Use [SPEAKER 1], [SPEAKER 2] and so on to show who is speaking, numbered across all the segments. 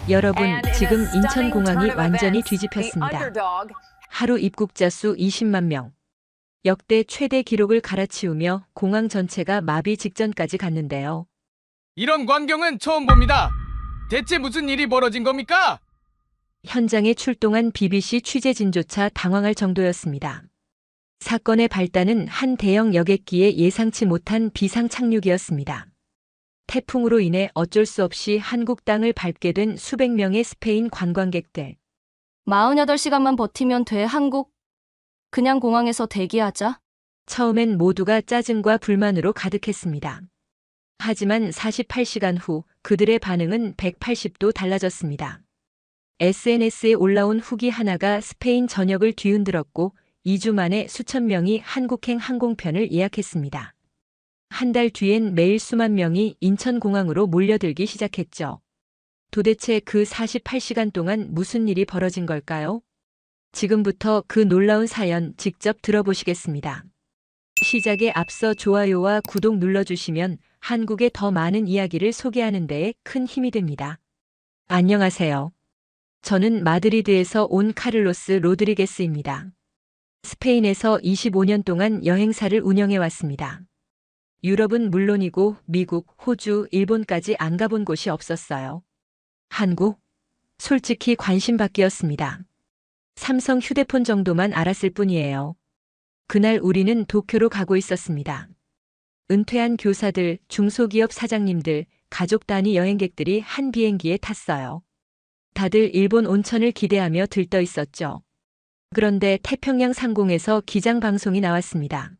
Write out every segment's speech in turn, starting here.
[SPEAKER 1] 여러분, 지금 인천공항이 완전히 뒤집혔습니다. 하루 입국자 수 20만 명. 역대 최대 기록을 갈아치우며 공항 전체가 마비 직전까지 갔는데요.
[SPEAKER 2] 이런 광경은 처음 봅니다. 대체 무슨 일이 벌어진 겁니까?
[SPEAKER 1] 현장에 출동한 BBC 취재진조차 당황할 정도였습니다. 사건의 발단은 한 대형 여객기의 예상치 못한 비상 착륙이었습니다. 태풍으로 인해 어쩔 수 없이 한국 땅을 밟게 된 수백 명의 스페인 관광객들.
[SPEAKER 3] 48시간만 버티면 돼, 한국. 그냥 공항에서 대기하자.
[SPEAKER 1] 처음엔 모두가 짜증과 불만으로 가득했습니다. 하지만 48시간 후 그들의 반응은 180도 달라졌습니다. SNS에 올라온 후기 하나가 스페인 전역을 뒤흔들었고 2주 만에 수천 명이 한국행 항공편을 예약했습니다. 한 달 뒤엔 매일 수만 명이 인천공항으로 몰려들기 시작했죠. 도대체 그 48시간 동안 무슨 일이 벌어진 걸까요? 지금부터 그 놀라운 사연 직접 들어보시겠습니다. 시작에 앞서 좋아요와 구독 눌러주시면 한국의 더 많은 이야기를 소개하는 데에 큰 힘이 됩니다. 안녕하세요. 저는 마드리드에서 온 카를로스 로드리게스입니다. 스페인에서 25년 동안 여행사를 운영해 왔습니다. 유럽은 물론이고 미국, 호주, 일본까지 안 가본 곳이 없었어요. 한국? 솔직히 관심 밖이었습니다. 삼성 휴대폰 정도만 알았을 뿐이에요. 그날 우리는 도쿄로 가고 있었습니다. 은퇴한 교사들, 중소기업 사장님들, 가족 단위 여행객들이 한 비행기에 탔어요. 다들 일본 온천을 기대하며 들떠 있었죠. 그런데 태평양 상공에서 기장 방송이 나왔습니다.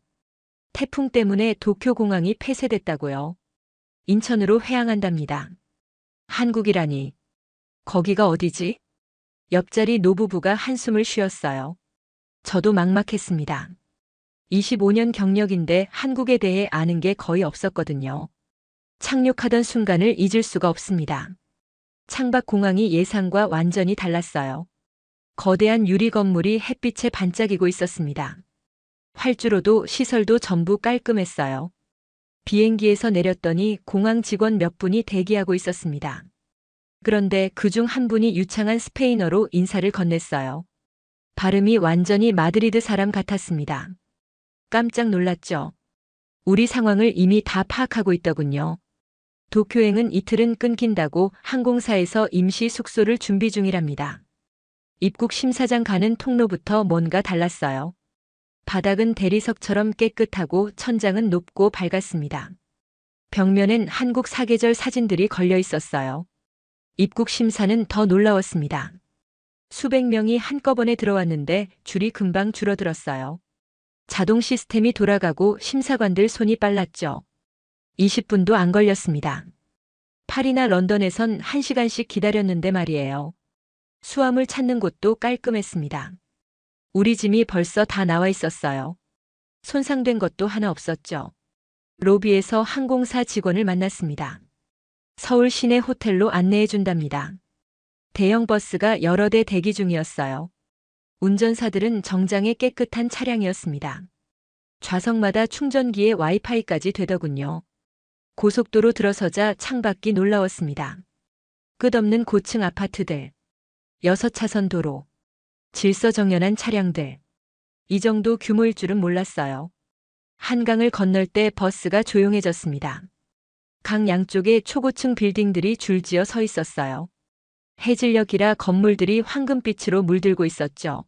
[SPEAKER 1] 태풍 때문에 도쿄 공항이 폐쇄됐다고요. 인천으로 회항한답니다. 한국이라니. 거기가 어디지? 옆자리 노부부가 한숨을 쉬었어요. 저도 막막했습니다. 25년 경력인데 한국에 대해 아는 게 거의 없었거든요. 착륙하던 순간을 잊을 수가 없습니다. 창밖 공항이 예상과 완전히 달랐어요. 거대한 유리 건물이 햇빛에 반짝이고 있었습니다. 활주로도 시설도 전부 깔끔했어요. 비행기에서 내렸더니 공항 직원 몇 분이 대기하고 있었습니다. 그런데 그중 한 분이 유창한 스페인어로 인사를 건넸어요. 발음이 완전히 마드리드 사람 같았습니다. 깜짝 놀랐죠. 우리 상황을 이미 다 파악하고 있더군요. 도쿄행은 이틀은 끊긴다고 항공사에서 임시 숙소를 준비 중이랍니다. 입국 심사장 가는 통로부터 뭔가 달랐어요. 바닥은 대리석처럼 깨끗하고 천장은 높고 밝았습니다. 벽면엔 한국 사계절 사진들이 걸려 있었어요. 입국 심사는 더 놀라웠습니다. 수백 명이 한꺼번에 들어왔는데 줄이 금방 줄어들었어요. 자동 시스템이 돌아가고 심사관들 손이 빨랐죠. 20분도 안 걸렸습니다. 파리나 런던에선 1시간씩 기다렸는데 말이에요. 수화물 찾는 곳도 깔끔했습니다. 우리 짐이 벌써 다 나와 있었어요. 손상된 것도 하나 없었죠. 로비에서 항공사 직원을 만났습니다. 서울 시내 호텔로 안내해 준답니다. 대형 버스가 여러 대 대기 중이었어요. 운전사들은 정장에 깨끗한 차량이었습니다. 좌석마다 충전기에 와이파이까지 되더군요. 고속도로 들어서자 창밖이 놀라웠습니다. 끝없는 고층 아파트들, 6차선 도로, 질서정연한 차량들. 이 정도 규모일 줄은 몰랐어요. 한강을 건널 때 버스가 조용해졌습니다. 강 양쪽에 초고층 빌딩들이 줄지어 서 있었어요. 해질녘이라 건물들이 황금빛으로 물들고 있었죠.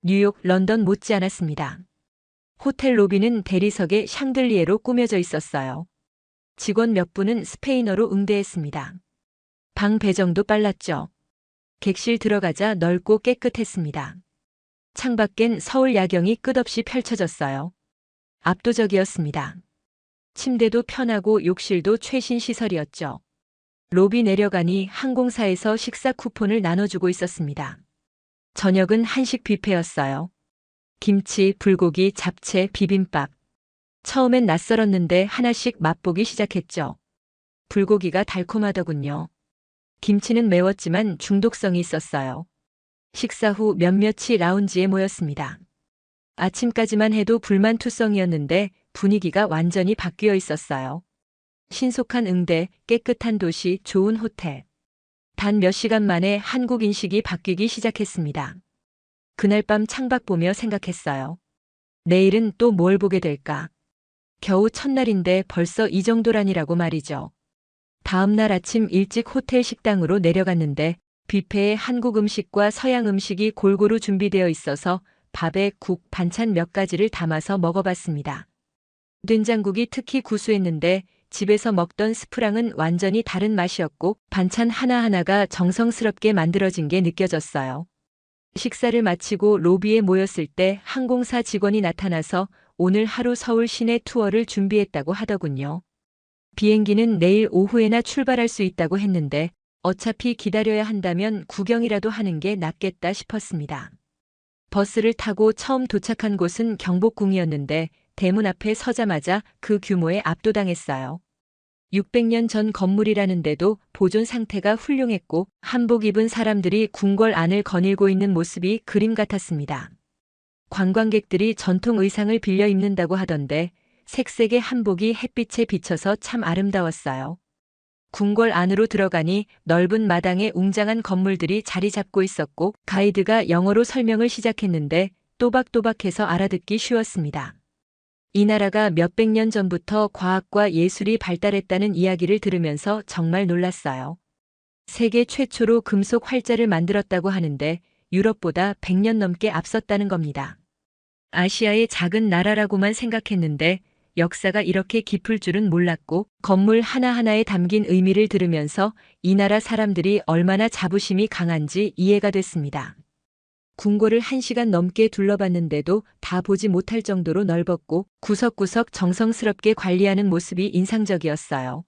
[SPEAKER 1] 뉴욕, 런던 못지않았습니다. 호텔 로비는 대리석에 샹들리에로 꾸며져 있었어요. 직원 몇 분은 스페인어로 응대했습니다. 방 배정도 빨랐죠. 객실 들어가자 넓고 깨끗했습니다. 창밖엔 서울 야경이 끝없이 펼쳐졌어요. 압도적이었습니다. 침대도 편하고 욕실도 최신 시설이었죠. 로비 내려가니 항공사에서 식사 쿠폰을 나눠주고 있었습니다. 저녁은 한식 뷔페였어요. 김치, 불고기, 잡채, 비빔밥. 처음엔 낯설었는데 하나씩 맛보기 시작했죠. 불고기가 달콤하더군요. 김치는 매웠지만 중독성이 있었어요. 식사 후 몇몇이 라운지에 모였습니다. 아침까지만 해도 불만투성이었는데 분위기가 완전히 바뀌어 있었어요. 신속한 응대, 깨끗한 도시, 좋은 호텔. 단 몇 시간 만에 한국 인식이 바뀌기 시작했습니다. 그날 밤 창밖 보며 생각했어요. 내일은 또 뭘 보게 될까? 겨우 첫날인데 벌써 이 정도라니라고 말이죠. 다음 날 아침 일찍 호텔 식당으로 내려갔는데 뷔페에 한국 음식과 서양 음식이 골고루 준비되어 있어서 밥에 국, 반찬 몇 가지를 담아서 먹어봤습니다. 된장국이 특히 구수했는데 집에서 먹던 스프랑은 완전히 다른 맛이었고 반찬 하나하나가 정성스럽게 만들어진 게 느껴졌어요. 식사를 마치고 로비에 모였을 때 항공사 직원이 나타나서 오늘 하루 서울 시내 투어를 준비했다고 하더군요. 비행기는 내일 오후에나 출발할 수 있다고 했는데 어차피 기다려야 한다면 구경이라도 하는 게 낫겠다 싶었습니다. 버스를 타고 처음 도착한 곳은 경복궁이었는데 대문 앞에 서자마자 그 규모에 압도당했어요. 600년 전 건물이라는데도 보존 상태가 훌륭했고 한복 입은 사람들이 궁궐 안을 거닐고 있는 모습이 그림 같았습니다. 관광객들이 전통 의상을 빌려 입는다고 하던데 색색의 한복이 햇빛에 비쳐서 참 아름다웠어요. 궁궐 안으로 들어가니 넓은 마당에 웅장한 건물들이 자리 잡고 있었고 가이드가 영어로 설명을 시작했는데 또박또박해서 알아듣기 쉬웠습니다. 이 나라가 몇백 년 전부터 과학과 예술이 발달했다는 이야기를 들으면서 정말 놀랐어요. 세계 최초로 금속 활자를 만들었다고 하는데 유럽보다 100년 넘게 앞섰다는 겁니다. 아시아의 작은 나라라고만 생각했는데 역사가 이렇게 깊을 줄은 몰랐고 건물 하나하나에 담긴 의미를 들으면서 이 나라 사람들이 얼마나 자부심이 강한지 이해가 됐습니다. 궁궐을 1시간 넘게 둘러봤는데도 다 보지 못할 정도로 넓었고 구석구석 정성스럽게 관리하는 모습이 인상적이었어요.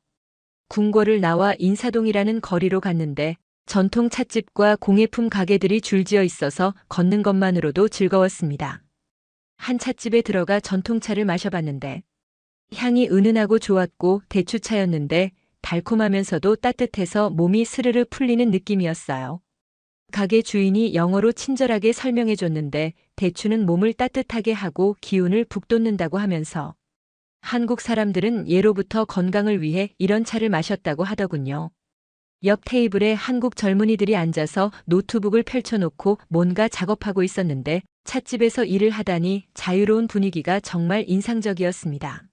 [SPEAKER 1] 궁궐을 나와 인사동이라는 거리로 갔는데 전통 찻집과 공예품 가게들이 줄지어 있어서 걷는 것만으로도 즐거웠습니다. 한 찻집에 들어가 전통차를 마셔봤는데 향이 은은하고 좋았고 대추차였는데 달콤하면서도 따뜻해서 몸이 스르르 풀리는 느낌이었어요. 가게 주인이 영어로 친절하게 설명해줬는데 대추는 몸을 따뜻하게 하고 기운을 북돋는다고 하면서 한국 사람들은 예로부터 건강을 위해 이런 차를 마셨다고 하더군요. 옆 테이블에 한국 젊은이들이 앉아서 노트북을 펼쳐놓고 뭔가 작업하고 있었는데 찻집에서 일을 하다니 자유로운 분위기가 정말 인상적이었습니다.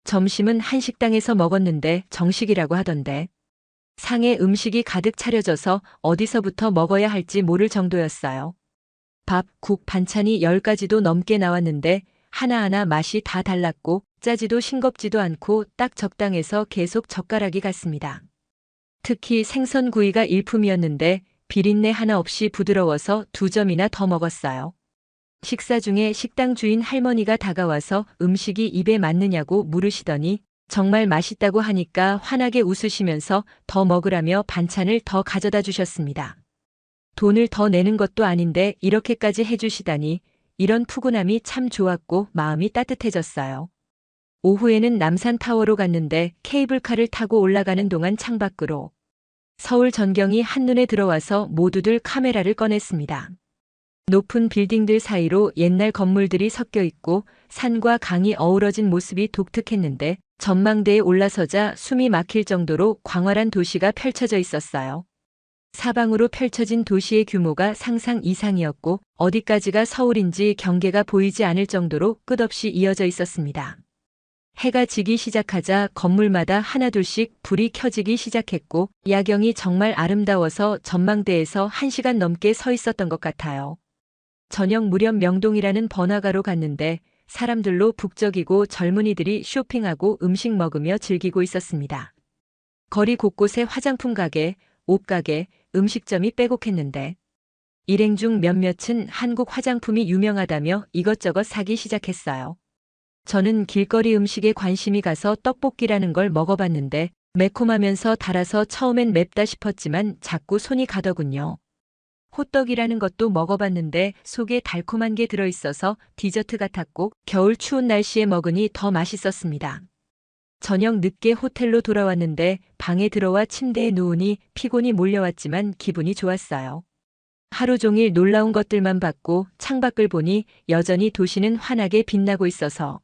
[SPEAKER 1] 점심은 한식당에서 먹었는데 정식이라고 하던데 상에 음식이 가득 차려져서 어디서부터 먹어야 할지 모를 정도였어요. 밥, 국, 반찬이 10가지도 넘게 나왔는데 하나하나 맛이 다 달랐고 짜지도 싱겁지도 않고 딱 적당해서 계속 젓가락이 갔습니다. 특히 생선구이가 일품이었는데 비린내 하나 없이 부드러워서 2점이나 더 먹었어요. 식사 중에 식당 주인 할머니가 다가와서 음식이 입에 맞느냐고 물으시더니 정말 맛있다고 하니까 환하게 웃으시면서 더 먹으라며 반찬을 더 가져다 주셨습니다. 돈을 더 내는 것도 아닌데 이렇게까지 해주시다니 이런 푸근함이 참 좋았고 마음이 따뜻해졌어요. 오후에는 남산타워로 갔는데 케이블카를 타고 올라가는 동안 창밖으로 서울 전경이 한눈에 들어와서 모두들 카메라를 꺼냈습니다. 높은 빌딩들 사이로 옛날 건물들이 섞여 있고 산과 강이 어우러진 모습이 독특했는데 전망대에 올라서자 숨이 막힐 정도로 광활한 도시가 펼쳐져 있었어요. 사방으로 펼쳐진 도시의 규모가 상상 이상이었고 어디까지가 서울인지 경계가 보이지 않을 정도로 끝없이 이어져 있었습니다. 해가 지기 시작하자 건물마다 하나둘씩 불이 켜지기 시작했고 야경이 정말 아름다워서 전망대에서 1시간 넘게 서 있었던 것 같아요. 저녁 무렵 명동이라는 번화가로 갔는데 사람들로 북적이고 젊은이들이 쇼핑하고 음식 먹으며 즐기고 있었습니다. 거리 곳곳에 화장품 가게, 옷 가게, 음식점이 빼곡했는데 일행 중 몇몇은 한국 화장품이 유명하다며 이것저것 사기 시작했어요. 저는 길거리 음식에 관심이 가서 떡볶이라는 걸 먹어봤는데 매콤하면서 달아서 처음엔 맵다 싶었지만 자꾸 손이 가더군요. 호떡이라는 것도 먹어봤는데 속에 달콤한 게 들어있어서 디저트 같았고 겨울 추운 날씨에 먹으니 더 맛있었습니다. 저녁 늦게 호텔로 돌아왔는데 방에 들어와 침대에 누우니 피곤이 몰려왔지만 기분이 좋았어요. 하루 종일 놀라운 것들만 봤고 창밖을 보니 여전히 도시는 환하게 빛나고 있어서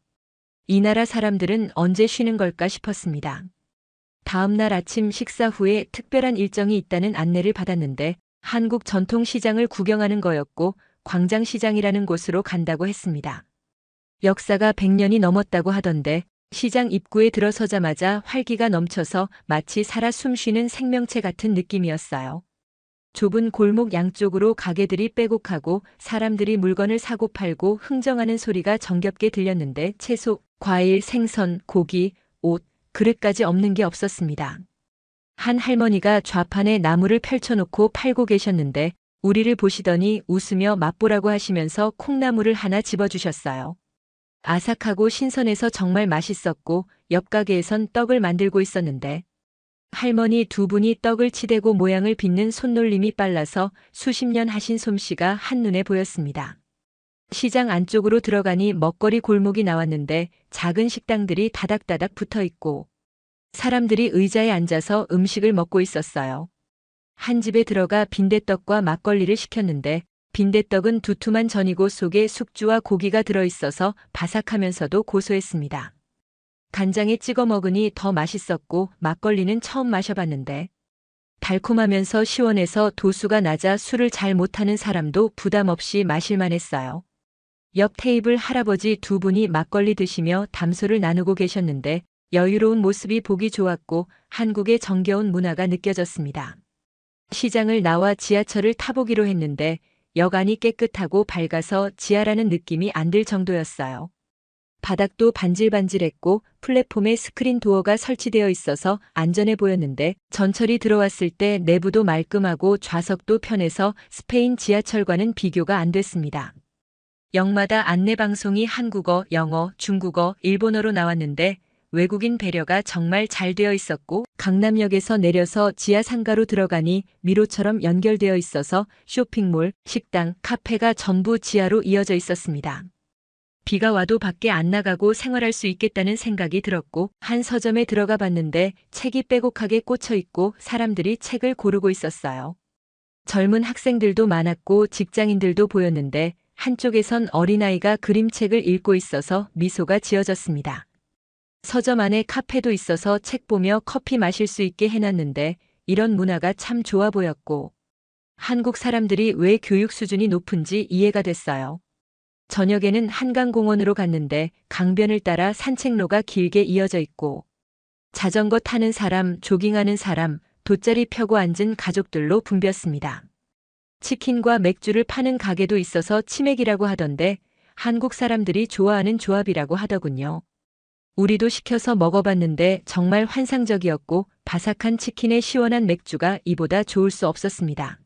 [SPEAKER 1] 이 나라 사람들은 언제 쉬는 걸까 싶었습니다. 다음 날 아침 식사 후에 특별한 일정이 있다는 안내를 받았는데 한국 전통시장을 구경하는 거였고 광장시장이라는 곳으로 간다고 했습니다. 역사가 100년이 넘었다고 하던데 시장 입구에 들어서자마자 활기가 넘쳐서 마치 살아 숨쉬는 생명체 같은 느낌이었어요. 좁은 골목 양쪽으로 가게들이 빼곡하고 사람들이 물건을 사고 팔고 흥정하는 소리가 정겹게 들렸는데 채소, 과일, 생선, 고기, 옷, 그릇까지 없는 게 없었습니다. 한 할머니가 좌판에 나무를 펼쳐놓고 팔고 계셨는데 우리를 보시더니 웃으며 맛보라고 하시면서 콩나물을 하나 집어주셨어요. 아삭하고 신선해서 정말 맛있었고 옆 가게에선 떡을 만들고 있었는데 할머니 두 분이 떡을 치대고 모양을 빚는 손놀림이 빨라서 수십 년 하신 솜씨가 한눈에 보였습니다. 시장 안쪽으로 들어가니 먹거리 골목이 나왔는데 작은 식당들이 다닥다닥 붙어 있고 사람들이 의자에 앉아서 음식을 먹고 있었어요. 한 집에 들어가 빈대떡과 막걸리를 시켰는데 빈대떡은 두툼한 전이고 속에 숙주와 고기가 들어있어서 바삭하면서도 고소했습니다. 간장에 찍어 먹으니 더 맛있었고 막걸리는 처음 마셔봤는데 달콤하면서 시원해서 도수가 낮아 술을 잘 못하는 사람도 부담 없이 마실만 했어요. 옆 테이블 할아버지 두 분이 막걸리 드시며 담소를 나누고 계셨는데 여유로운 모습이 보기 좋았고 한국의 정겨운 문화가 느껴졌습니다. 시장을 나와 지하철을 타보기로 했는데 여간이 깨끗하고 밝아서 지하라는 느낌이 안 들 정도였어요. 바닥도 반질반질했고 플랫폼에 스크린 도어가 설치되어 있어서 안전해 보였는데 전철이 들어왔을 때 내부도 말끔하고 좌석도 편해서 스페인 지하철과는 비교가 안 됐습니다. 역마다 안내방송이 한국어, 영어, 중국어, 일본어로 나왔는데 외국인 배려가 정말 잘 되어 있었고 강남역에서 내려서 지하 상가로 들어가니 미로처럼 연결되어 있어서 쇼핑몰, 식당, 카페가 전부 지하로 이어져 있었습니다. 비가 와도 밖에 안 나가고 생활할 수 있겠다는 생각이 들었고 한 서점에 들어가 봤는데 책이 빼곡하게 꽂혀 있고 사람들이 책을 고르고 있었어요. 젊은 학생들도 많았고 직장인들도 보였는데 한쪽에선 어린아이가 그림책을 읽고 있어서 미소가 지어졌습니다. 서점 안에 카페도 있어서 책 보며 커피 마실 수 있게 해놨는데 이런 문화가 참 좋아 보였고 한국 사람들이 왜 교육 수준이 높은지 이해가 됐어요. 저녁에는 한강공원으로 갔는데 강변을 따라 산책로가 길게 이어져 있고 자전거 타는 사람, 조깅하는 사람, 돗자리 펴고 앉은 가족들로 붐볐습니다. 치킨과 맥주를 파는 가게도 있어서 치맥이라고 하던데 한국 사람들이 좋아하는 조합이라고 하더군요. 우리도 시켜서 먹어봤는데 정말 환상적이었고 바삭한 치킨에 시원한 맥주가 이보다 좋을 수 없었습니다.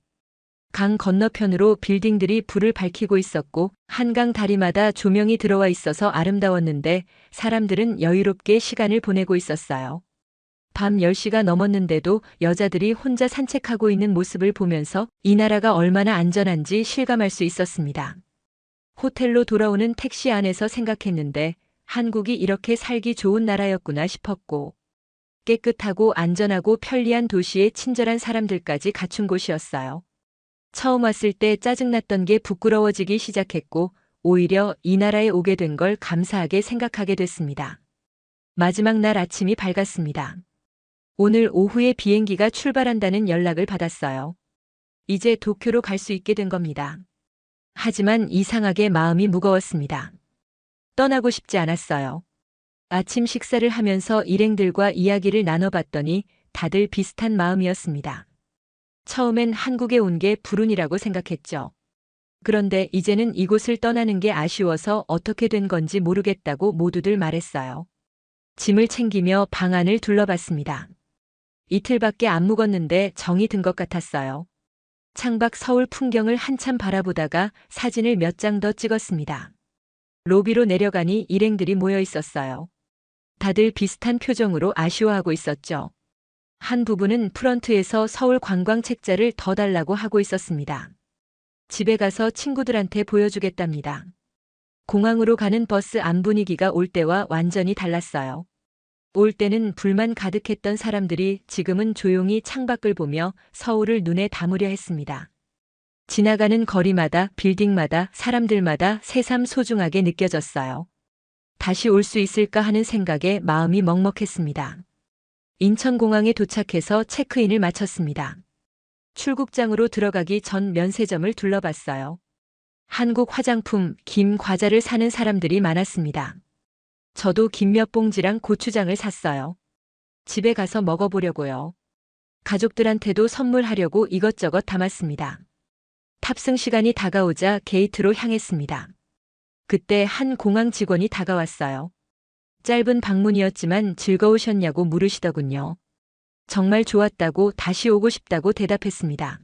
[SPEAKER 1] 강 건너편으로 빌딩들이 불을 밝히고 있었고 한강 다리마다 조명이 들어와 있어서 아름다웠는데 사람들은 여유롭게 시간을 보내고 있었어요. 밤 10시가 넘었는데도 여자들이 혼자 산책하고 있는 모습을 보면서 이 나라가 얼마나 안전한지 실감할 수 있었습니다. 호텔로 돌아오는 택시 안에서 생각했는데 한국이 이렇게 살기 좋은 나라였구나 싶었고 깨끗하고 안전하고 편리한 도시에 친절한 사람들까지 갖춘 곳이었어요. 처음 왔을 때 짜증났던 게 부끄러워지기 시작했고 오히려 이 나라에 오게 된 걸 감사하게 생각하게 됐습니다. 마지막 날 아침이 밝았습니다. 오늘 오후에 비행기가 출발한다는 연락을 받았어요. 이제 도쿄로 갈 수 있게 된 겁니다. 하지만 이상하게 마음이 무거웠습니다. 떠나고 싶지 않았어요. 아침 식사를 하면서 일행들과 이야기를 나눠봤더니 다들 비슷한 마음이었습니다. 처음엔 한국에 온 게 불운이라고 생각했죠. 그런데 이제는 이곳을 떠나는 게 아쉬워서 어떻게 된 건지 모르겠다고 모두들 말했어요. 짐을 챙기며 방 안을 둘러봤습니다. 이틀밖에 안 묵었는데 정이 든 것 같았어요. 창밖 서울 풍경을 한참 바라보다가 사진을 몇 장 더 찍었습니다. 로비로 내려가니 일행들이 모여 있었어요. 다들 비슷한 표정으로 아쉬워하고 있었죠. 한 부부는 프런트에서 서울 관광 책자를 더 달라고 하고 있었습니다. 집에 가서 친구들한테 보여주겠답니다. 공항으로 가는 버스 안 분위기가 올 때와 완전히 달랐어요. 올 때는 불만 가득했던 사람들이 지금은 조용히 창밖을 보며 서울을 눈에 담으려 했습니다. 지나가는 거리마다 빌딩마다 사람들마다 새삼 소중하게 느껴졌어요. 다시 올 수 있을까 하는 생각에 마음이 먹먹했습니다. 인천공항에 도착해서 체크인을 마쳤습니다. 출국장으로 들어가기 전 면세점을 둘러봤어요. 한국 화장품, 김, 과자를 사는 사람들이 많았습니다. 저도 김 몇 봉지랑 고추장을 샀어요. 집에 가서 먹어보려고요. 가족들한테도 선물하려고 이것저것 담았습니다. 탑승 시간이 다가오자 게이트로 향했습니다. 그때 한 공항 직원이 다가왔어요. 짧은 방문이었지만 즐거우셨냐고 물으시더군요. 정말 좋았다고 다시 오고 싶다고 대답했습니다.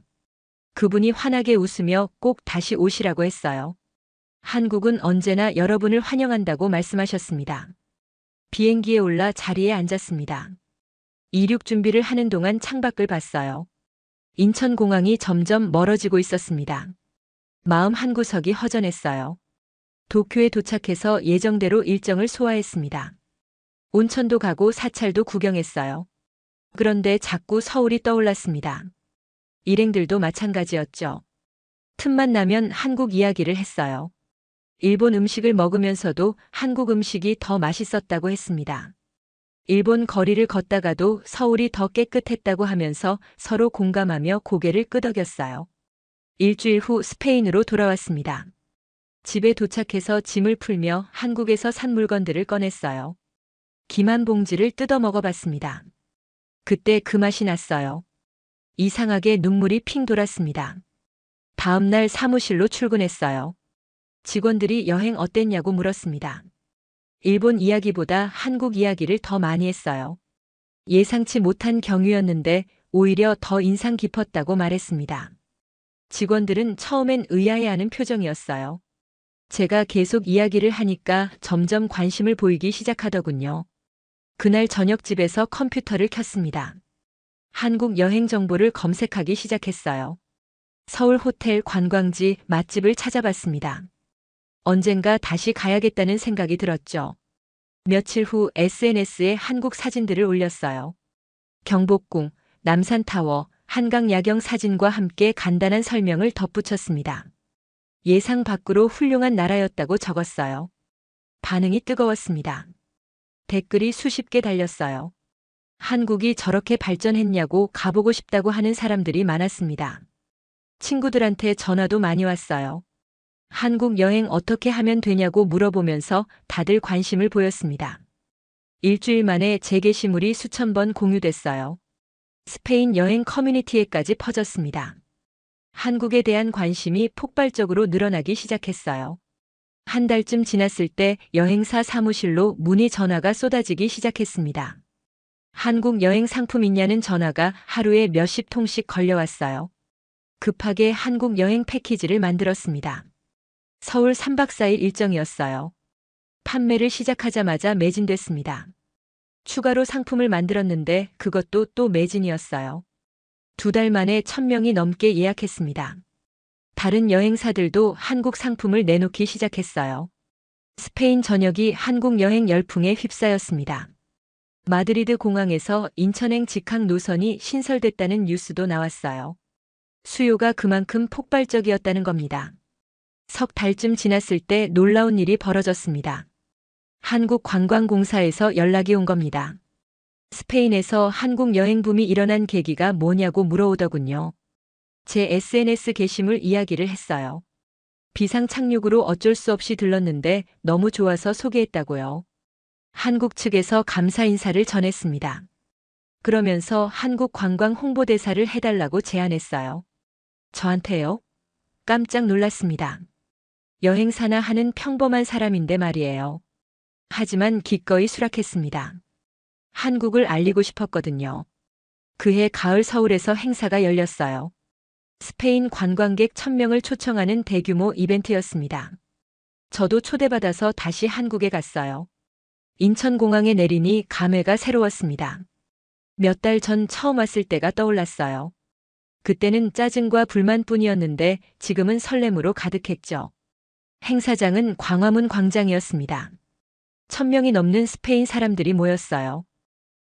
[SPEAKER 1] 그분이 환하게 웃으며 꼭 다시 오시라고 했어요. 한국은 언제나 여러분을 환영한다고 말씀하셨습니다. 비행기에 올라 자리에 앉았습니다. 이륙 준비를 하는 동안 창밖을 봤어요. 인천공항이 점점 멀어지고 있었습니다. 마음 한구석이 허전했어요. 도쿄에 도착해서 예정대로 일정을 소화했습니다. 온천도 가고 사찰도 구경했어요. 그런데 자꾸 서울이 떠올랐습니다. 일행들도 마찬가지였죠. 틈만 나면 한국 이야기를 했어요. 일본 음식을 먹으면서도 한국 음식이 더 맛있었다고 했습니다. 일본 거리를 걷다가도 서울이 더 깨끗했다고 하면서 서로 공감하며 고개를 끄덕였어요. 일주일 후 스페인으로 돌아왔습니다. 집에 도착해서 짐을 풀며 한국에서 산 물건들을 꺼냈어요. 김 한 봉지를 뜯어 먹어봤습니다. 그때 그 맛이 났어요. 이상하게 눈물이 핑 돌았습니다. 다음 날 사무실로 출근했어요. 직원들이 여행 어땠냐고 물었습니다. 일본 이야기보다 한국 이야기를 더 많이 했어요. 예상치 못한 경유였는데 오히려 더 인상 깊었다고 말했습니다. 직원들은 처음엔 의아해하는 표정이었어요. 제가 계속 이야기를 하니까 점점 관심을 보이기 시작하더군요. 그날 저녁 집에서 컴퓨터를 켰습니다. 한국 여행 정보를 검색하기 시작했어요. 서울 호텔, 관광지, 맛집을 찾아봤습니다. 언젠가 다시 가야겠다는 생각이 들었죠. 며칠 후 SNS에 한국 사진들을 올렸어요. 경복궁, 남산타워, 한강 야경 사진과 함께 간단한 설명을 덧붙였습니다. 예상 밖으로 훌륭한 나라였다고 적었어요. 반응이 뜨거웠습니다. 댓글이 수십 개 달렸어요. 한국이 저렇게 발전했냐고 가보고 싶다고 하는 사람들이 많았습니다. 친구들한테 전화도 많이 왔어요. 한국 여행 어떻게 하면 되냐고 물어보면서 다들 관심을 보였습니다. 일주일 만에 제 게시물이 수천 번 공유됐어요. 스페인 여행 커뮤니티에까지 퍼졌습니다. 한국에 대한 관심이 폭발적으로 늘어나기 시작했어요. 한 달쯤 지났을 때 여행사 사무실로 문의 전화가 쏟아지기 시작했습니다. 한국 여행 상품 있냐는 전화가 하루에 몇십 통씩 걸려왔어요. 급하게 한국 여행 패키지를 만들었습니다. 서울 3박 4일 일정이었어요. 판매를 시작하자마자 매진됐습니다. 추가로 상품을 만들었는데 그것도 또 매진이었어요. 2달 만에 1,000명이 넘게 예약했습니다. 다른 여행사들도 한국 상품을 내놓기 시작했어요. 스페인 전역이 한국 여행 열풍에 휩싸였습니다. 마드리드 공항에서 인천행 직항 노선이 신설됐다는 뉴스도 나왔어요. 수요가 그만큼 폭발적이었다는 겁니다. 석 달쯤 지났을 때 놀라운 일이 벌어졌습니다. 한국관광공사에서 연락이 온 겁니다. 스페인에서 한국 여행 붐이 일어난 계기가 뭐냐고 물어오더군요. 제 SNS 게시물 이야기를 했어요. 비상 착륙으로 어쩔 수 없이 들렀는데 너무 좋아서 소개했다고요. 한국 측에서 감사 인사를 전했습니다. 그러면서 한국 관광 홍보대사를 해달라고 제안했어요. 저한테요? 깜짝 놀랐습니다. 여행사나 하는 평범한 사람인데 말이에요. 하지만 기꺼이 수락했습니다. 한국을 알리고 싶었거든요. 그해 가을 서울에서 행사가 열렸어요. 스페인 관광객 1,000명을 초청하는 대규모 이벤트였습니다. 저도 초대받아서 다시 한국에 갔어요. 인천공항에 내리니 감회가 새로웠습니다. 몇 달 전 처음 왔을 때가 떠올랐어요. 그때는 짜증과 불만뿐이었는데 지금은 설렘으로 가득했죠. 행사장은 광화문 광장이었습니다. 1,000명이 넘는 스페인 사람들이 모였어요.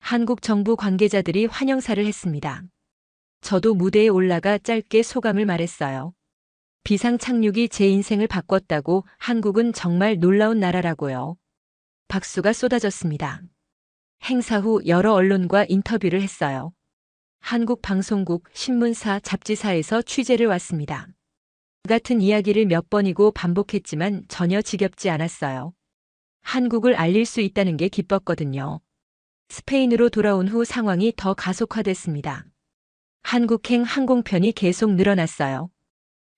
[SPEAKER 1] 한국 정부 관계자들이 환영사를 했습니다. 저도 무대에 올라가 짧게 소감을 말했어요. 비상 착륙이 제 인생을 바꿨다고, 한국은 정말 놀라운 나라라고요. 박수가 쏟아졌습니다. 행사 후 여러 언론과 인터뷰를 했어요. 한국 방송국, 신문사, 잡지사에서 취재를 왔습니다. 같은 이야기를 몇 번이고 반복했지만 전혀 지겹지 않았어요. 한국을 알릴 수 있다는 게 기뻤거든요. 스페인으로 돌아온 후 상황이 더 가속화됐습니다. 한국행 항공편이 계속 늘어났어요.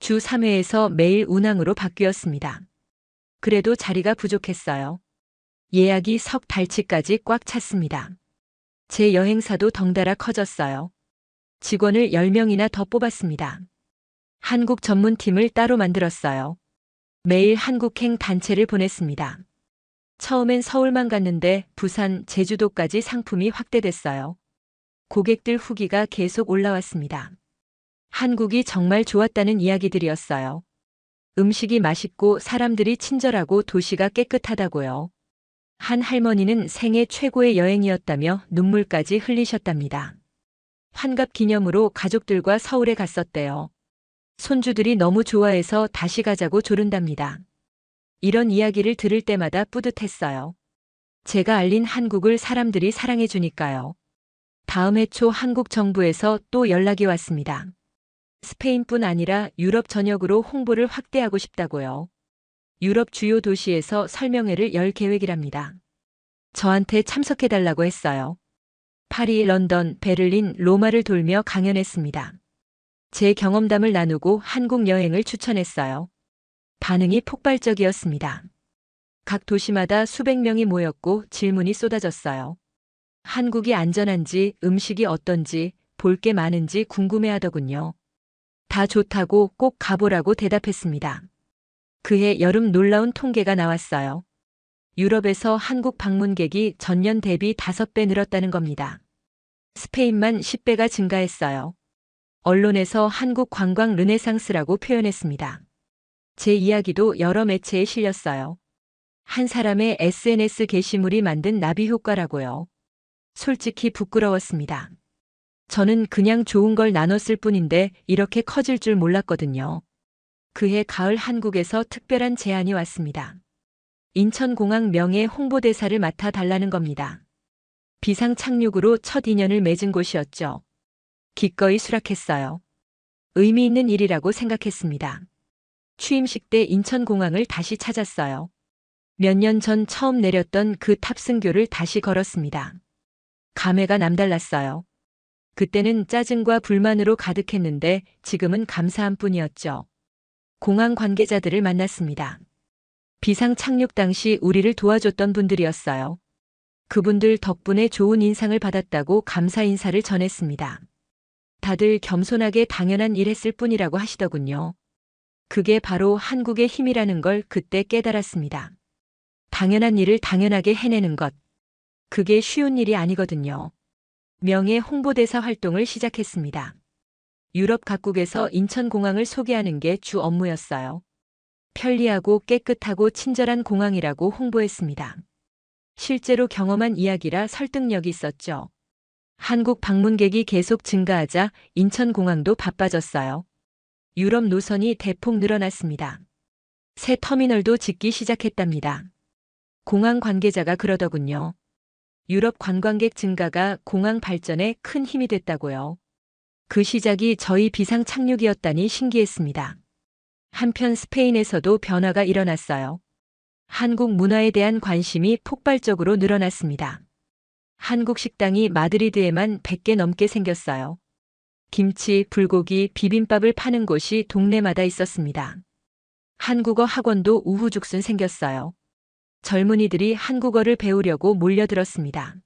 [SPEAKER 1] 주 3회에서 매일 운항으로 바뀌었습니다. 그래도 자리가 부족했어요. 예약이 석 달치까지 꽉 찼습니다. 제 여행사도 덩달아 커졌어요. 직원을 10명이나 더 뽑았습니다. 한국 전문팀을 따로 만들었어요. 매일 한국행 단체를 보냈습니다. 처음엔 서울만 갔는데 부산, 제주도까지 상품이 확대됐어요. 고객들 후기가 계속 올라왔습니다. 한국이 정말 좋았다는 이야기들이었어요. 음식이 맛있고 사람들이 친절하고 도시가 깨끗하다고요. 한 할머니는 생애 최고의 여행이었다며 눈물까지 흘리셨답니다. 환갑 기념으로 가족들과 서울에 갔었대요. 손주들이 너무 좋아해서 다시 가자고 조른답니다. 이런 이야기를 들을 때마다 뿌듯했어요. 제가 알린 한국을 사람들이 사랑해 주니까요. 다음 해 초 한국 정부에서 또 연락이 왔습니다. 스페인뿐 아니라 유럽 전역으로 홍보를 확대하고 싶다고요. 유럽 주요 도시에서 설명회를 열 계획이랍니다. 저한테 참석해달라고 했어요. 파리, 런던, 베를린, 로마를 돌며 강연했습니다. 제 경험담을 나누고 한국 여행을 추천했어요. 반응이 폭발적이었습니다. 각 도시마다 수백 명이 모였고 질문이 쏟아졌어요. 한국이 안전한지, 음식이 어떤지, 볼 게 많은지 궁금해하더군요. 다 좋다고 꼭 가보라고 대답했습니다. 그해 여름 놀라운 통계가 나왔어요. 유럽에서 한국 방문객이 전년 대비 5배 늘었다는 겁니다. 스페인만 10배가 증가했어요. 언론에서 한국 관광 르네상스라고 표현했습니다. 제 이야기도 여러 매체에 실렸어요. 한 사람의 SNS 게시물이 만든 나비 효과라고요. 솔직히 부끄러웠습니다. 저는 그냥 좋은 걸 나눴을 뿐인데 이렇게 커질 줄 몰랐거든요. 그해 가을 한국에서 특별한 제안이 왔습니다. 인천공항 명예 홍보대사를 맡아 달라는 겁니다. 비상 착륙으로 첫 인연을 맺은 곳이었죠. 기꺼이 수락했어요. 의미 있는 일이라고 생각했습니다. 취임식 때 인천공항을 다시 찾았어요. 몇 년 전 처음 내렸던 그 탑승교를 다시 걸었습니다. 감회가 남달랐어요. 그때는 짜증과 불만으로 가득했는데 지금은 감사한 뿐이었죠. 공항 관계자들을 만났습니다. 비상 착륙 당시 우리를 도와줬던 분들이었어요. 그분들 덕분에 좋은 인상을 받았다고 감사 인사를 전했습니다. 다들 겸손하게 당연한 일 했을 뿐이라고 하시더군요. 그게 바로 한국의 힘이라는 걸 그때 깨달았습니다. 당연한 일을 당연하게 해내는 것. 그게 쉬운 일이 아니거든요. 명예 홍보대사 활동을 시작했습니다. 유럽 각국에서 인천공항을 소개하는 게 주 업무였어요. 편리하고 깨끗하고 친절한 공항이라고 홍보했습니다. 실제로 경험한 이야기라 설득력이 있었죠. 한국 방문객이 계속 증가하자 인천공항도 바빠졌어요. 유럽 노선이 대폭 늘어났습니다. 새 터미널도 짓기 시작했답니다. 공항 관계자가 그러더군요. 유럽 관광객 증가가 공항 발전에 큰 힘이 됐다고요. 그 시작이 저희 비상 착륙이었다니 신기했습니다. 한편 스페인에서도 변화가 일어났어요. 한국 문화에 대한 관심이 폭발적으로 늘어났습니다. 한국 식당이 마드리드에만 100개 넘게 생겼어요. 김치, 불고기, 비빔밥을 파는 곳이 동네마다 있었습니다. 한국어 학원도 우후죽순 생겼어요. 젊은이들이 한국어를 배우려고 몰려들었습니다.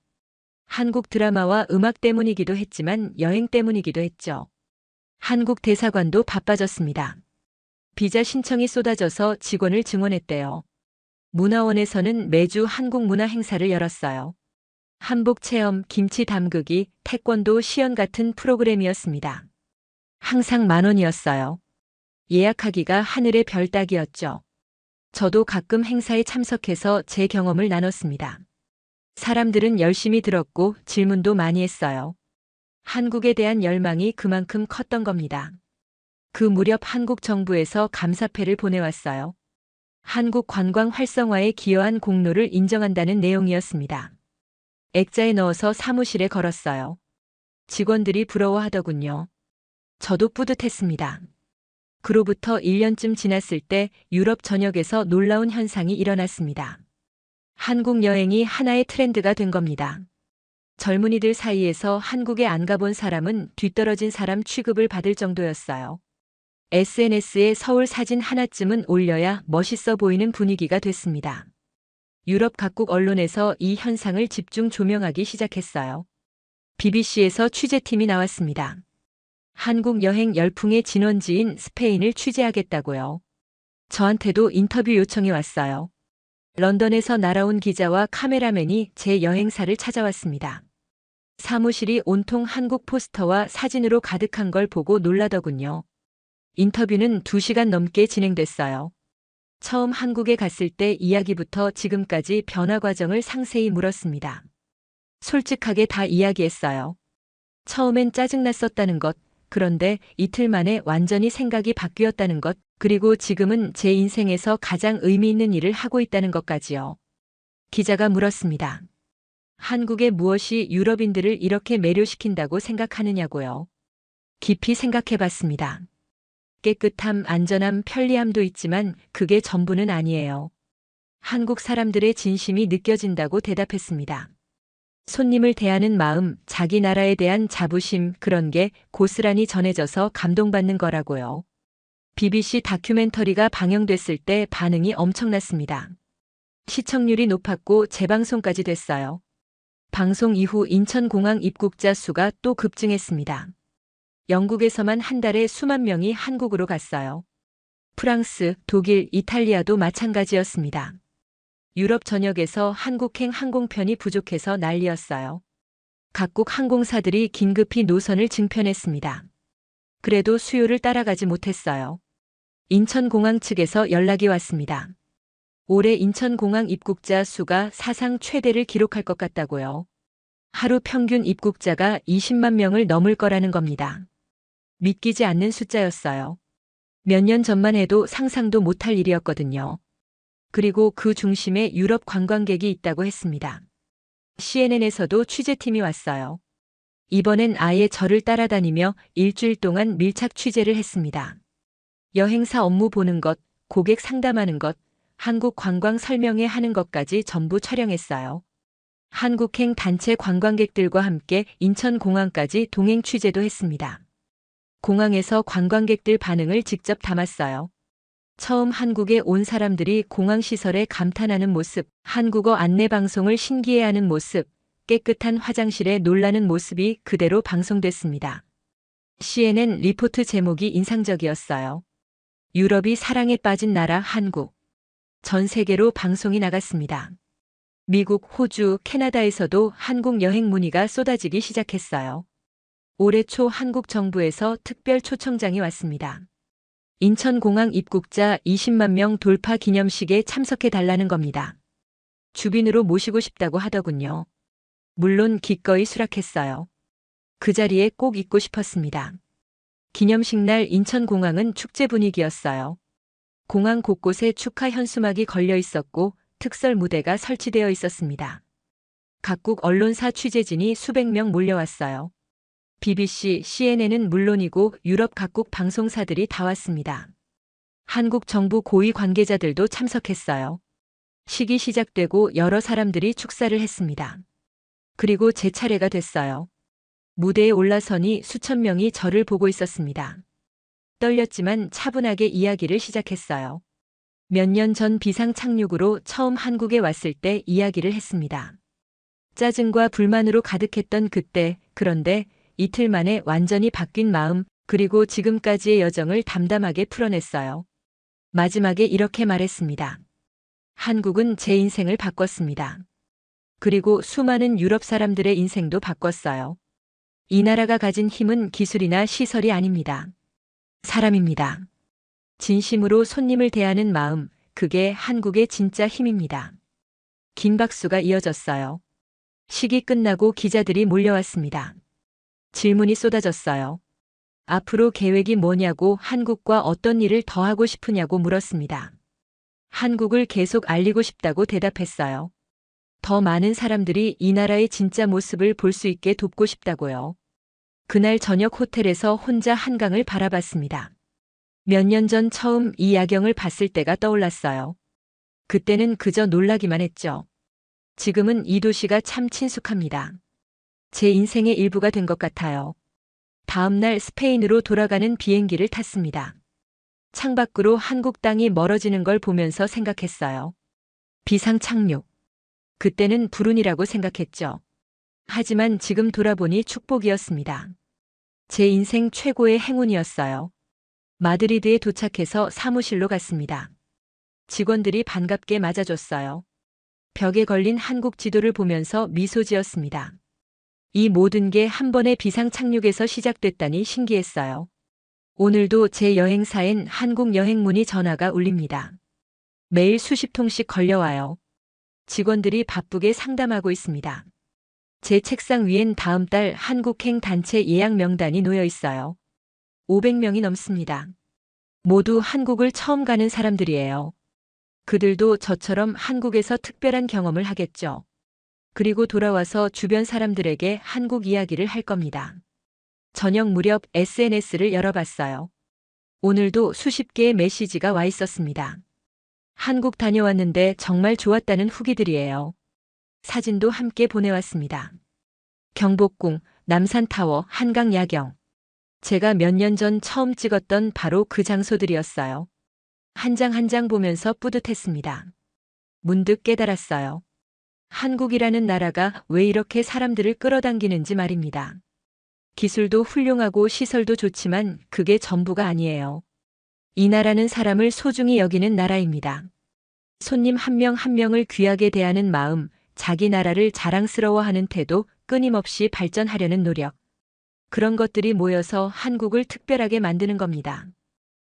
[SPEAKER 1] 한국 드라마와 음악 때문이기도 했지만 여행 때문이기도 했죠. 한국 대사관도 바빠졌습니다. 비자 신청이 쏟아져서 직원을 증원했대요. 문화원에서는 매주 한국 문화 행사를 열었어요. 한복 체험, 김치 담그기, 태권도 시연 같은 프로그램이었습니다. 항상 10,000원이었어요. 예약하기가 하늘의 별 따기였죠. 저도 가끔 행사에 참석해서 제 경험을 나눴습니다. 사람들은 열심히 들었고 질문도 많이 했어요. 한국에 대한 열망이 그만큼 컸던 겁니다. 그 무렵 한국 정부에서 감사패를 보내왔어요. 한국 관광 활성화에 기여한 공로를 인정한다는 내용이었습니다. 액자에 넣어서 사무실에 걸었어요. 직원들이 부러워하더군요. 저도 뿌듯했습니다. 그로부터 1년쯤 지났을 때 유럽 전역에서 놀라운 현상이 일어났습니다. 한국 여행이 하나의 트렌드가 된 겁니다. 젊은이들 사이에서 한국에 안 가본 사람은 뒤떨어진 사람 취급을 받을 정도였어요. SNS에 서울 사진 하나쯤은 올려야 멋있어 보이는 분위기가 됐습니다. 유럽 각국 언론에서 이 현상을 집중 조명하기 시작했어요. BBC에서 취재팀이 나왔습니다. 한국 여행 열풍의 진원지인 스페인을 취재하겠다고요. 저한테도 인터뷰 요청이 왔어요. 런던에서 날아온 기자와 카메라맨이 제 여행사를 찾아왔습니다. 사무실이 온통 한국 포스터와 사진으로 가득한 걸 보고 놀라더군요. 인터뷰는 2시간 넘게 진행됐어요. 처음 한국에 갔을 때 이야기부터 지금까지 변화 과정을 상세히 물었습니다. 솔직하게 다 이야기했어요. 처음엔 짜증났었다는 것, 그런데 이틀 만에 완전히 생각이 바뀌었다는 것, 그리고 지금은 제 인생에서 가장 의미 있는 일을 하고 있다는 것까지요. 기자가 물었습니다. 한국의 무엇이 유럽인들을 이렇게 매료시킨다고 생각하느냐고요. 깊이 생각해 봤습니다. 깨끗함, 안전함, 편리함도 있지만 그게 전부는 아니에요. 한국 사람들의 진심이 느껴진다고 대답했습니다. 손님을 대하는 마음, 자기 나라에 대한 자부심, 그런 게 고스란히 전해져서 감동받는 거라고요. BBC 다큐멘터리가 방영됐을 때 반응이 엄청났습니다. 시청률이 높았고 재방송까지 됐어요. 방송 이후 인천공항 입국자 수가 또 급증했습니다. 영국에서만 한 달에 수만 명이 한국으로 갔어요. 프랑스, 독일, 이탈리아도 마찬가지였습니다. 유럽 전역에서 한국행 항공편이 부족해서 난리였어요. 각국 항공사들이 긴급히 노선을 증편했습니다. 그래도 수요를 따라가지 못했어요. 인천공항 측에서 연락이 왔습니다. 올해 인천공항 입국자 수가 사상 최대를 기록할 것 같다고요. 하루 평균 입국자가 20만 명을 넘을 거라는 겁니다. 믿기지 않는 숫자였어요. 몇 년 전만 해도 상상도 못할 일이었거든요. 그리고 그 중심에 유럽 관광객이 있다고 했습니다. CNN에서도 취재팀이 왔어요. 이번엔 아예 저를 따라다니며 일주일 동안 밀착 취재를 했습니다. 여행사 업무 보는 것, 고객 상담하는 것, 한국 관광 설명회 하는 것까지 전부 촬영했어요. 한국행 단체 관광객들과 함께 인천공항까지 동행 취재도 했습니다. 공항에서 관광객들 반응을 직접 담았어요. 처음 한국에 온 사람들이 공항 시설에 감탄하는 모습, 한국어 안내 방송을 신기해하는 모습, 깨끗한 화장실에 놀라는 모습이 그대로 방송됐습니다. CNN 리포트 제목이 인상적이었어요. 유럽이 사랑에 빠진 나라 한국. 전 세계로 방송이 나갔습니다. 미국, 호주, 캐나다에서도 한국 여행 문의가 쏟아지기 시작했어요. 올해 초 한국 정부에서 특별 초청장이 왔습니다. 인천공항 입국자 20만 명 돌파 기념식에 참석해 달라는 겁니다. 주빈으로 모시고 싶다고 하더군요. 물론 기꺼이 수락했어요. 그 자리에 꼭 있고 싶었습니다. 기념식 날 인천공항은 축제 분위기였어요. 공항 곳곳에 축하 현수막이 걸려 있었고 특설 무대가 설치되어 있었습니다. 각국 언론사 취재진이 수백 명 몰려왔어요. BBC, CNN은 물론이고 유럽 각국 방송사들이 다 왔습니다. 한국 정부 고위 관계자들도 참석했어요. 식이 시작되고 여러 사람들이 축사를 했습니다. 그리고 제 차례가 됐어요. 무대에 올라서니 수천 명이 저를 보고 있었습니다. 떨렸지만 차분하게 이야기를 시작했어요. 몇 년 전 비상 착륙으로 처음 한국에 왔을 때 이야기를 했습니다. 짜증과 불만으로 가득했던 그때, 그런데 이틀 만에 완전히 바뀐 마음, 그리고 지금까지의 여정을 담담하게 풀어냈어요. 마지막에 이렇게 말했습니다. 한국은 제 인생을 바꿨습니다. 그리고 수많은 유럽 사람들의 인생도 바꿨어요. 이 나라가 가진 힘은 기술이나 시설이 아닙니다. 사람입니다. 진심으로 손님을 대하는 마음, 그게 한국의 진짜 힘입니다. 긴 박수가 이어졌어요. 식이 끝나고 기자들이 몰려왔습니다. 질문이 쏟아졌어요. 앞으로 계획이 뭐냐고, 한국과 어떤 일을 더 하고 싶으냐고 물었습니다. 한국을 계속 알리고 싶다고 대답했어요. 더 많은 사람들이 이 나라의 진짜 모습을 볼 수 있게 돕고 싶다고요. 그날 저녁 호텔에서 혼자 한강을 바라봤습니다. 몇 년 전 처음 이 야경을 봤을 때가 떠올랐어요. 그때는 그저 놀라기만 했죠. 지금은 이 도시가 참 친숙합니다. 제 인생의 일부가 된 것 같아요. 다음 날 스페인으로 돌아가는 비행기를 탔습니다. 창밖으로 한국 땅이 멀어지는 걸 보면서 생각했어요. 비상 착륙. 그때는 불운이라고 생각했죠. 하지만 지금 돌아보니 축복이었습니다. 제 인생 최고의 행운이었어요. 마드리드에 도착해서 사무실로 갔습니다. 직원들이 반갑게 맞아줬어요. 벽에 걸린 한국 지도를 보면서 미소 지었습니다. 이 모든 게 한 번의 비상 착륙에서 시작됐다니 신기했어요. 오늘도 제 여행사엔 한국 여행문의 전화가 울립니다. 매일 수십 통씩 걸려와요. 직원들이 바쁘게 상담하고 있습니다. 제 책상 위엔 다음 달 한국행 단체 예약 명단이 놓여 있어요. 500명이 넘습니다. 모두 한국을 처음 가는 사람들이에요. 그들도 저처럼 한국에서 특별한 경험을 하겠죠. 그리고 돌아와서 주변 사람들에게 한국 이야기를 할 겁니다. 저녁 무렵 SNS를 열어봤어요. 오늘도 수십 개의 메시지가 와 있었습니다. 한국 다녀왔는데 정말 좋았다는 후기들이에요. 사진도 함께 보내왔습니다. 경복궁, 남산타워, 한강 야경. 제가 몇 년 전 처음 찍었던 바로 그 장소들이었어요. 한 장 한 장 보면서 뿌듯했습니다. 문득 깨달았어요. 한국이라는 나라가 왜 이렇게 사람들을 끌어당기는지 말입니다. 기술도 훌륭하고 시설도 좋지만 그게 전부가 아니에요. 이 나라는 사람을 소중히 여기는 나라입니다. 손님 한 명 한 명을 귀하게 대하는 마음, 자기 나라를 자랑스러워하는 태도, 끊임없이 발전하려는 노력. 그런 것들이 모여서 한국을 특별하게 만드는 겁니다.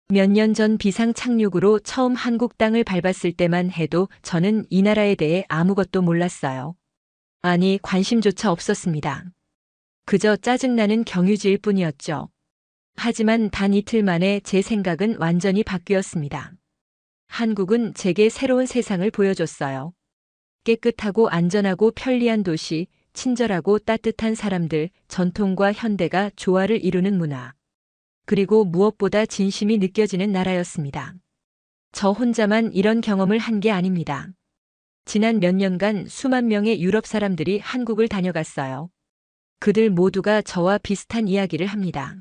[SPEAKER 1] 몇 년 전 비상 착륙으로 처음 한국 땅을 밟았을 때만 해도 저는 이 나라에 대해 아무것도 몰랐어요. 아니, 관심조차 없었습니다. 그저 짜증나는 경유지일 뿐이었죠. 하지만 단 이틀 만에 제 생각은 완전히 바뀌었습니다. 한국은 제게 새로운 세상을 보여줬어요. 깨끗하고 안전하고 편리한 도시, 친절하고 따뜻한 사람들, 전통과 현대가 조화를 이루는 문화. 그리고 무엇보다 진심이 느껴지는 나라였습니다. 저 혼자만 이런 경험을 한 게 아닙니다. 지난 몇 년간 수만 명의 유럽 사람들이 한국을 다녀갔어요. 그들 모두가 저와 비슷한 이야기를 합니다.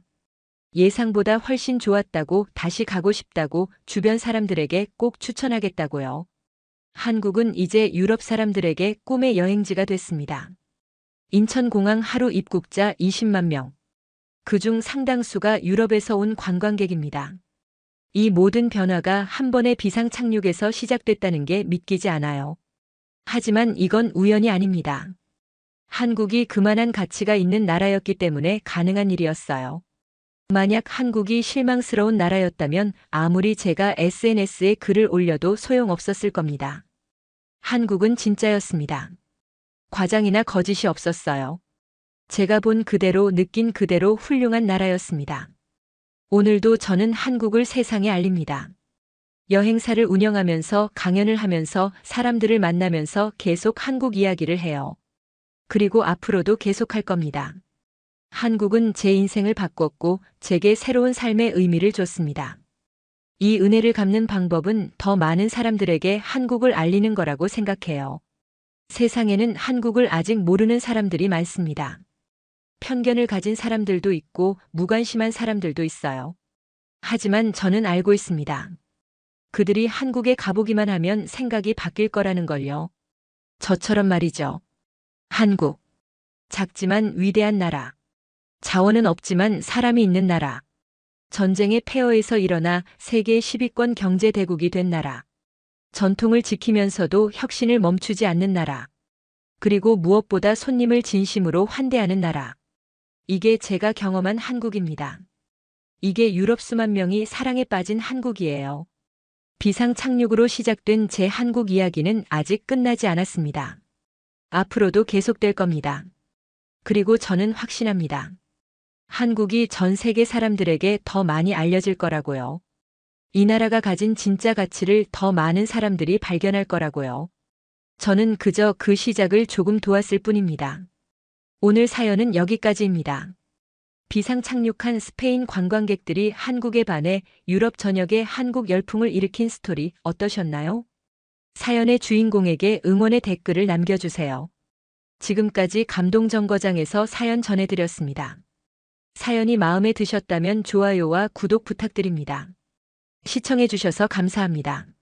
[SPEAKER 1] 예상보다 훨씬 좋았다고, 다시 가고 싶다고, 주변 사람들에게 꼭 추천하겠다고요. 한국은 이제 유럽 사람들에게 꿈의 여행지가 됐습니다. 인천공항 하루 입국자 20만 명. 그중 상당수가 유럽에서 온 관광객입니다. 이 모든 변화가 한 번의 비상 착륙에서 시작됐다는 게 믿기지 않아요. 하지만 이건 우연이 아닙니다. 한국이 그만한 가치가 있는 나라였기 때문에 가능한 일이었어요. 만약 한국이 실망스러운 나라였다면 아무리 제가 SNS에 글을 올려도 소용없었을 겁니다. 한국은 진짜였습니다. 과장이나 거짓이 없었어요. 제가 본 그대로 느낀 그대로 훌륭한 나라였습니다. 오늘도 저는 한국을 세상에 알립니다. 여행사를 운영하면서 강연을 하면서 사람들을 만나면서 계속 한국 이야기를 해요. 그리고 앞으로도 계속할 겁니다. 한국은 제 인생을 바꿨고 제게 새로운 삶의 의미를 줬습니다. 이 은혜를 갚는 방법은 더 많은 사람들에게 한국을 알리는 거라고 생각해요. 세상에는 한국을 아직 모르는 사람들이 많습니다. 편견을 가진 사람들도 있고 무관심한 사람들도 있어요. 하지만 저는 알고 있습니다. 그들이 한국에 가보기만 하면 생각이 바뀔 거라는 걸요. 저처럼 말이죠. 한국. 작지만 위대한 나라. 자원은 없지만 사람이 있는 나라. 전쟁의 폐허에서 일어나 세계 10위권 경제 대국이 된 나라. 전통을 지키면서도 혁신을 멈추지 않는 나라. 그리고 무엇보다 손님을 진심으로 환대하는 나라. 이게 제가 경험한 한국입니다. 이게 유럽 수만 명이 사랑에 빠진 한국이에요. 비상 착륙으로 시작된 제 한국 이야기는 아직 끝나지 않았습니다. 앞으로도 계속될 겁니다. 그리고 저는 확신합니다. 한국이 전 세계 사람들에게 더 많이 알려질 거라고요. 이 나라가 가진 진짜 가치를 더 많은 사람들이 발견할 거라고요. 저는 그저 그 시작을 조금 도왔을 뿐입니다. 오늘 사연은 여기까지입니다. 비상 착륙한 스페인 관광객들이 한국에 반해 유럽 전역에 한국 열풍을 일으킨 스토리 어떠셨나요? 사연의 주인공에게 응원의 댓글을 남겨주세요. 지금까지 감동정거장에서 사연 전해드렸습니다. 사연이 마음에 드셨다면 좋아요와 구독 부탁드립니다. 시청해주셔서 감사합니다.